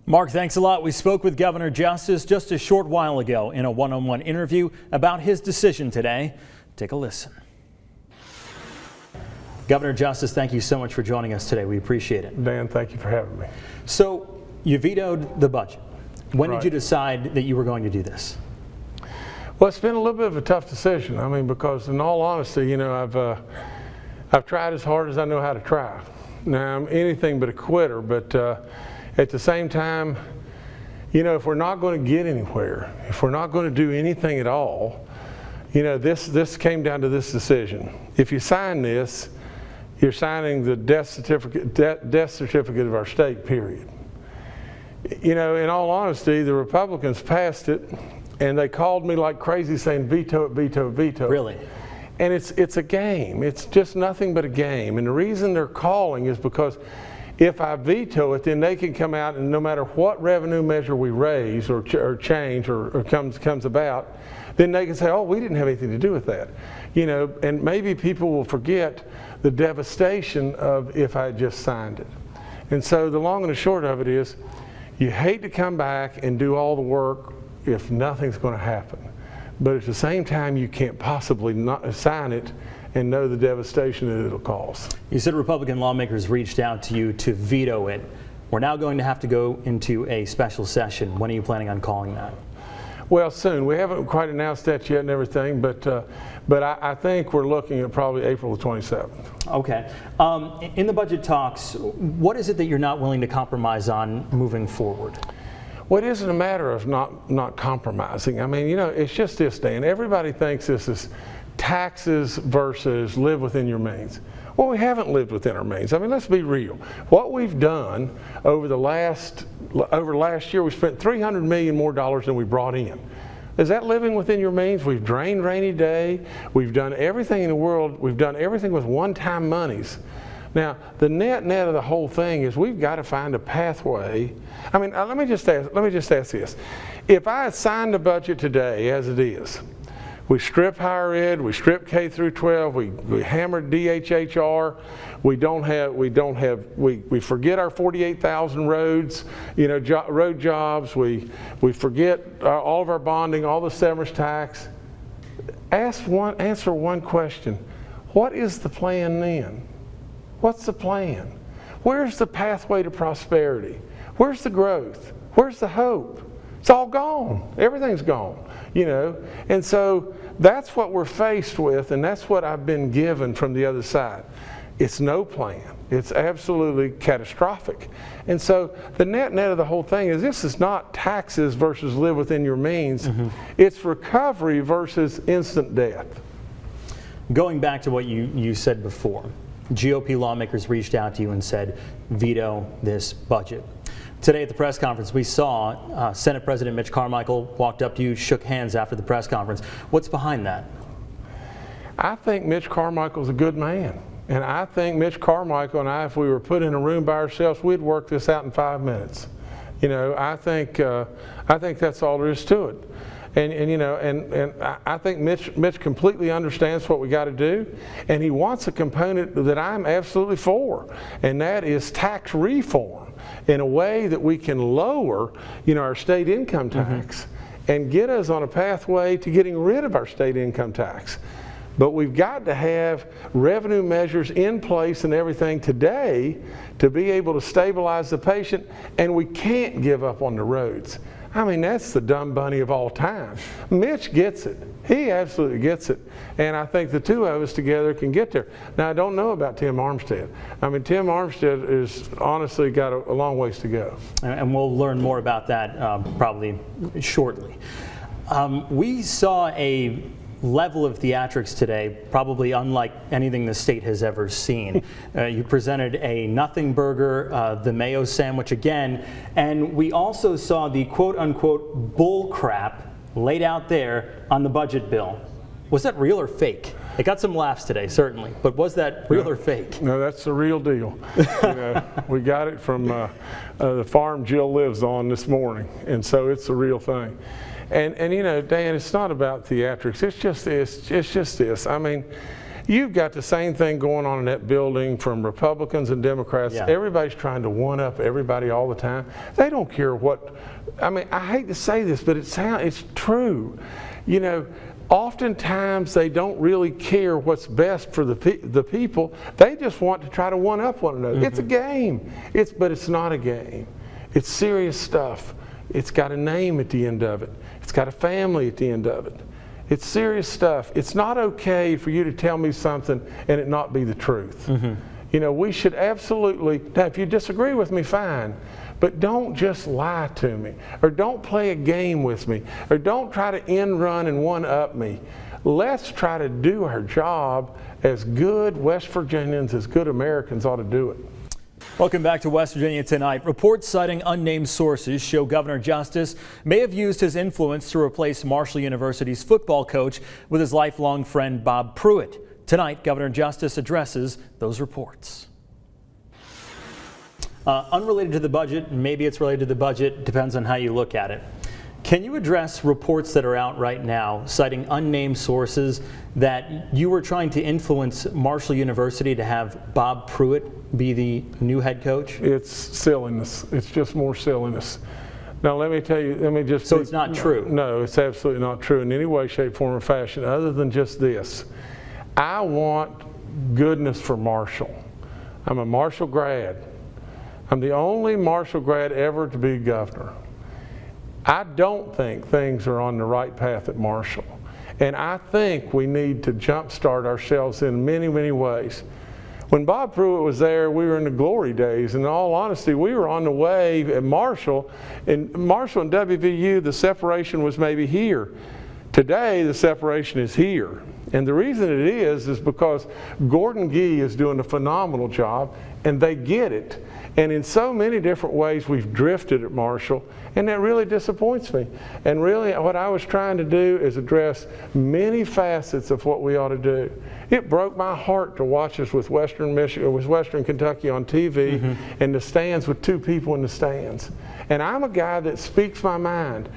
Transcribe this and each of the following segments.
Mark, thanks a lot. We spoke with Governor Justice just a short while ago in a one-on-one interview about his decision today. Take a listen. Governor Justice, thank you so much for joining us today. We appreciate it. Dan, thank you for having me. So you vetoed the budget. When Right. did you decide that you were going to do this? Well, it's been a little bit of a tough decision. I mean, because in all honesty, you know, I've tried as hard as I know how to try. Now, I'm anything but a quitter, but at the same time, you know, if we're not going to get anywhere, if we're not going to do anything at all, you know, this came down to this decision. If you sign this, you're signing the death certificate of our state, period. You know, in all honesty, the Republicans passed it, and they called me like crazy saying, veto it, veto it, veto it. Really? And it's a game. It's just nothing but a game. And the reason they're calling is because if I veto it, then they can come out and no matter what revenue measure we raise or change or comes about, then they can say, oh, we didn't have anything to do with that. You know, and maybe people will forget the devastation of if I just signed it. And so the long and the short of it is, you hate to come back and do all the work if nothing's going to happen. But at the same time, you can't possibly not sign it and know the devastation that it'll cause. You said Republican lawmakers reached out to you to veto it. We're now going to have to go into a special session. When are you planning on calling that? Well, soon. We haven't quite announced that yet and everything, but I think we're looking at probably April the 27th. Okay. In the budget talks, what is it that you're not willing to compromise on moving forward? Well, it isn't a matter of not compromising. I mean, you know, it's just this, Dan. Everybody thinks this is taxes versus live within your means. Well, we haven't lived within our means. I mean, let's be real. What we've done over last year, we spent $300 million more than we brought in. Is that living within your means? We've drained rainy day. We've done everything in the world. We've done everything with one-time monies. Now, the net of the whole thing is we've got to find a pathway. I mean, let me just ask this. If I had signed the budget today as it is, we strip higher ed, we strip K through 12, we hammered DHHR, we forget our 48,000 roads, you know, road jobs, we forget all of our bonding, all the severance tax. Answer one question. What is the plan then? What's the plan? Where's the pathway to prosperity? Where's the growth? Where's the hope? It's all gone. Everything's gone, you know. And so that's what we're faced with, and that's what I've been given from the other side. It's no plan. It's absolutely catastrophic. And so the net of the whole thing is this is not taxes versus live within your means. Mm-hmm. It's recovery versus instant death. Going back to what you said before, GOP lawmakers reached out to you and said, veto this budget. Today at the press conference, we saw Senate President Mitch Carmichael walked up to you, shook hands after the press conference. What's behind that? I think Mitch Carmichael's a good man. And I think Mitch Carmichael and I, if we were put in a room by ourselves, we'd work this out in 5 minutes. You know, I think that's all there is to it. And you know, and I think Mitch completely understands what we got to do, and he wants a component that I'm absolutely for, and that is tax reform in a way that we can lower, you know, our state income tax and get us on a pathway to getting rid of our state income tax. But we've got to have revenue measures in place and everything today to be able to stabilize the patient, and we can't give up on the roads. I mean, that's the dumb bunny of all time. Mitch gets it. He absolutely gets it. And I think the two of us together can get there. Now, I don't know about Tim Armstead. I mean, Tim Armstead has honestly got a long ways to go. And we'll learn more about that probably shortly. We saw a level of theatrics today, probably unlike anything the state has ever seen. You presented a nothing burger, the mayo sandwich again, and we also saw the quote-unquote bull crap laid out there on the budget bill. Was that real or fake? It got some laughs today, certainly, but was that real or fake? No, that's the real deal. You know, we got it from the farm Jill lives on this morning, and so it's the real thing. And you know, Dan, it's not about theatrics. It's just this. I mean, You've got the same thing going on in that building from Republicans and Democrats. Yeah. Everybody's trying to one-up everybody all the time. They don't care what, I mean, I hate to say this, but it's true. You know, oftentimes they don't really care what's best for the people. They just want to try to one-up one another. It's a game, but it's not a game. It's serious stuff. It's got a name at the end of it. It's got a family at the end of it. It's serious stuff. It's not okay for you to tell me something and it not be the truth. You know, we should absolutely, now if you disagree with me, fine, but don't just lie to me, or don't play a game with me, or don't try to end run and one-up me. Let's try to do our job as good West Virginians, as good Americans ought to do it. Welcome back to West Virginia Tonight. Reports citing unnamed sources show Governor Justice may have used his influence to replace Marshall University's football coach with his lifelong friend Bob Pruitt. Tonight, Governor Justice addresses those reports. Unrelated to the budget, maybe it's related to the budget, depends on how you look at it. Can you address reports that are out right now citing unnamed sources that you were trying to influence Marshall University to have Bob Pruitt be the new head coach? It's silliness. It's just more silliness. Now let me tell you, So it's not true? No, it's absolutely not true in any way, shape, form, or fashion other than just this. I want goodness for Marshall. I'm a Marshall grad. I'm the only Marshall grad ever to be governor. I don't think things are on the right path at Marshall. And I think we need to jumpstart ourselves in many, many ways. When Bob Pruitt was there, we were in the glory days. In all honesty, we were on the way at Marshall. In Marshall and WVU, the separation was maybe here. Today, the separation is here. And the reason it is because Gordon Gee is doing a phenomenal job, and they get it. And in so many different ways, we've drifted at Marshall, and that really disappoints me. And really, what I was trying to do is address many facets of what we ought to do. It broke my heart to watch us with Western Michigan, with Western Kentucky on TV, and the stands with 2 people in the stands. And I'm a guy that speaks my mind.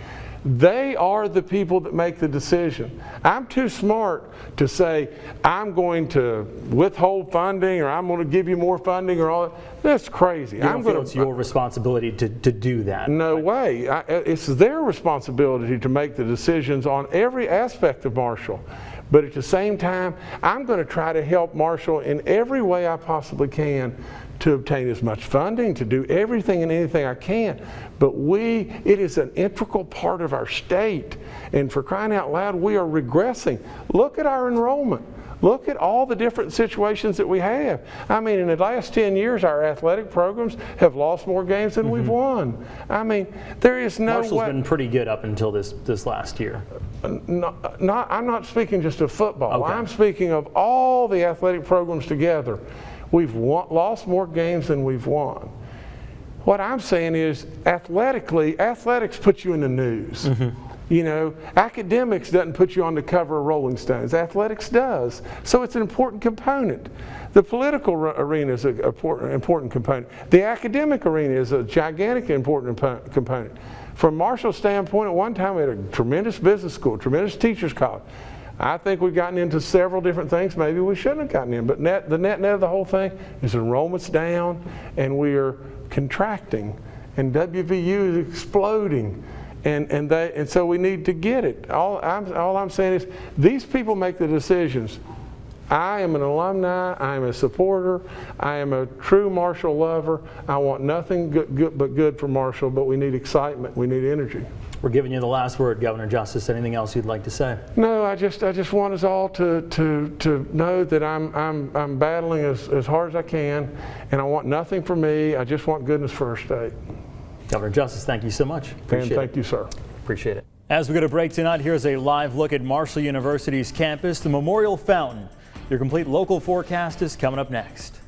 They are the people that make the decision. I'm too smart to say, I'm going to withhold funding, or I'm going to give you more funding, or all that. That's crazy. You don't feel it's your responsibility to do that? No way. It's their responsibility to make the decisions on every aspect of Marshall. But at the same time, I'm going to try to help Marshall in every way I possibly can to obtain as much funding, to do everything and anything I can. But it is an integral part of our state. And for crying out loud, we are regressing. Look at our enrollment. Look at all the different situations that we have. I mean, in the last 10 years, our athletic programs have lost more games than we've won. I mean, there is no way. Marshall's been pretty good up until this last year. I'm not speaking just of football. Okay. I'm speaking of all the athletic programs together. We've lost more games than we've won. What I'm saying is, athletics put you in the news. You know, academics doesn't put you on the cover of Rolling Stones. Athletics does. So it's an important component. The political arena is an important component. The academic arena is a gigantic important component. From Marshall's standpoint, at one time we had a tremendous business school, tremendous teachers college. I think we've gotten into several different things maybe we shouldn't have gotten in, but the net of the whole thing is enrollment's down and we are contracting, and WVU is exploding. And so we need to get it. All I'm saying is these people make the decisions. I am an alumni, I am a supporter, I am a true Marshall lover. I want nothing but good for Marshall, but we need excitement, we need energy. We're giving you the last word, Governor Justice. Anything else you'd like to say? No, I just want us all to know that I'm battling as hard as I can, and I want nothing for me. I just want goodness for our state. Governor Justice, thank you so much. And thank you, sir. Appreciate it. As we go to break tonight, here's a live look at Marshall University's campus, the Memorial Fountain. Your complete local forecast is coming up next.